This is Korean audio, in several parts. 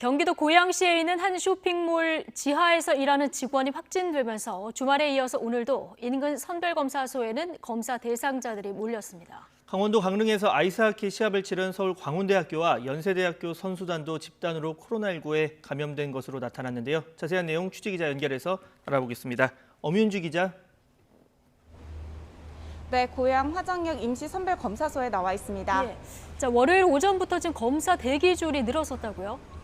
경기도 고양시에 있는 한 쇼핑몰 지하에서 일하는 직원이 확진되면서 주말에 이어서 오늘도 인근 선별검사소에는 검사 대상자들이 몰렸습니다. 강원도 강릉에서 아이스하키 시합을 치른 서울 광운대학교와 연세대학교 선수단도 집단으로 코로나19에 감염된 것으로 나타났는데요. 자세한 내용 취재기자 연결해서 알아보겠습니다. 엄윤주 기자. 네, 고양 화정역 임시선별검사소에 나와 있습니다. 예. 월요일 오전부터 지금 검사 대기줄이 늘어섰다고요?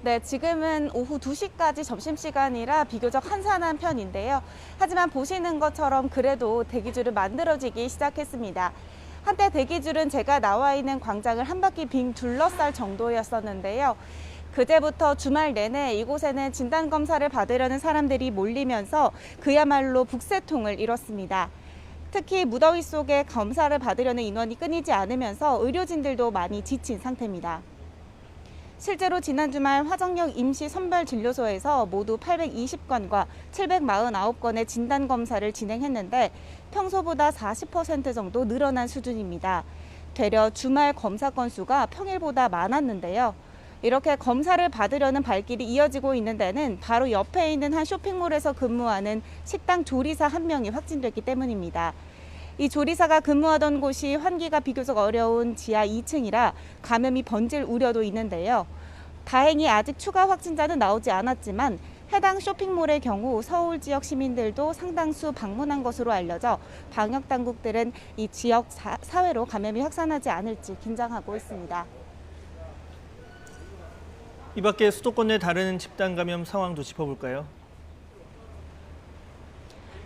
네, 지금은 오후 2시까지 점심시간이라 비교적 한산한 편인데요. 하지만 보시는 것처럼 그래도 대기줄은 만들어지기 시작했습니다. 한때 대기줄은 제가 나와 있는 광장을 한 바퀴 빙 둘러쌀 정도였었는데요. 그제부터 주말 내내 이곳에는 진단검사를 받으려는 사람들이 몰리면서 그야말로 북새통을 이뤘습니다. 특히 무더위 속에 검사를 받으려는 인원이 끊이지 않으면서 의료진들도 많이 지친 상태입니다. 실제로 지난 주말 화정역 임시선별진료소에서 모두 820건과 749건의 진단검사를 진행했는데 평소보다 40% 정도 늘어난 수준입니다. 되려 주말 검사 건수가 평일보다 많았는데요. 이렇게 검사를 받으려는 발길이 이어지고 있는 데는 바로 옆에 있는 한 쇼핑몰에서 근무하는 식당 조리사 한 명이 확진됐기 때문입니다. 이 조리사가 근무하던 곳이 환기가 비교적 어려운 지하 2층이라 감염이 번질 우려도 있는데요. 다행히 아직 추가 확진자는 나오지 않았지만 해당 쇼핑몰의 경우 서울 지역 시민들도 상당수 방문한 것으로 알려져 방역 당국들은 이 지역 사회로 감염이 확산하지 않을지 긴장하고 있습니다. 이 밖에 수도권 내 다른 집단 감염 상황도 짚어볼까요?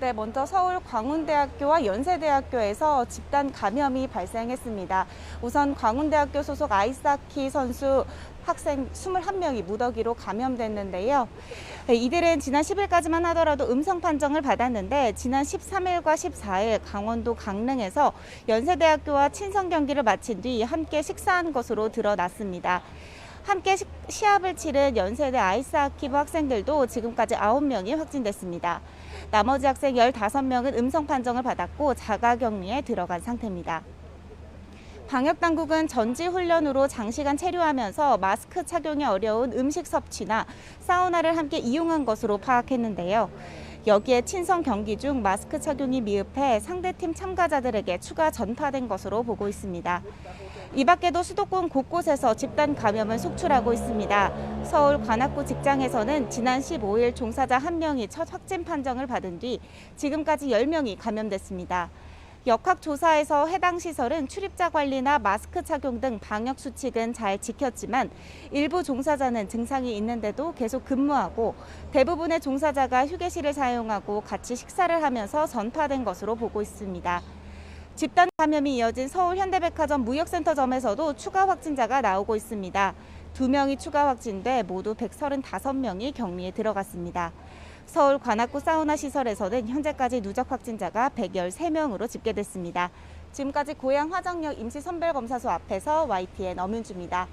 네, 먼저 서울 광운대학교와 연세대학교에서 집단 감염이 발생했습니다. 우선 광운대학교 소속 아이스하키 선수 학생 21명이 무더기로 감염됐는데요. 이들은 지난 10일까지만 하더라도 음성 판정을 받았는데 지난 13일과 14일 강원도 강릉에서 연세대학교와 친선 경기를 마친 뒤 함께 식사한 것으로 드러났습니다. 함께 시합을 치른 연세대 아이스하키부 학생들도 지금까지 9명이 확진됐습니다. 나머지 학생 15명은 음성 판정을 받았고 자가격리에 들어간 상태입니다. 방역당국은 전지훈련으로 장시간 체류하면서 마스크 착용이 어려운 음식 섭취나 사우나를 함께 이용한 것으로 파악했는데요. 여기에 친선 경기 중 마스크 착용이 미흡해 상대팀 참가자들에게 추가 전파된 것으로 보고 있습니다. 이 밖에도 수도권 곳곳에서 집단 감염을 속출하고 있습니다. 서울 관악구 직장에서는 지난 15일 종사자 1명이 첫 확진 판정을 받은 뒤 지금까지 10명이 감염됐습니다. 역학조사에서 해당 시설은 출입자 관리나 마스크 착용 등 방역 수칙은 잘 지켰지만 일부 종사자는 증상이 있는데도 계속 근무하고 대부분의 종사자가 휴게실을 사용하고 같이 식사를 하면서 전파된 것으로 보고 있습니다. 집단 감염이 이어진 서울 현대백화점 무역센터점에서도 추가 확진자가 나오고 있습니다. 2명이 추가 확진돼 모두 135명이 격리에 들어갔습니다. 서울 관악구 사우나 시설에서는 현재까지 누적 확진자가 113명으로 집계됐습니다. 지금까지 고양 화정역 임시선별검사소 앞에서 YTN 엄윤주입니다.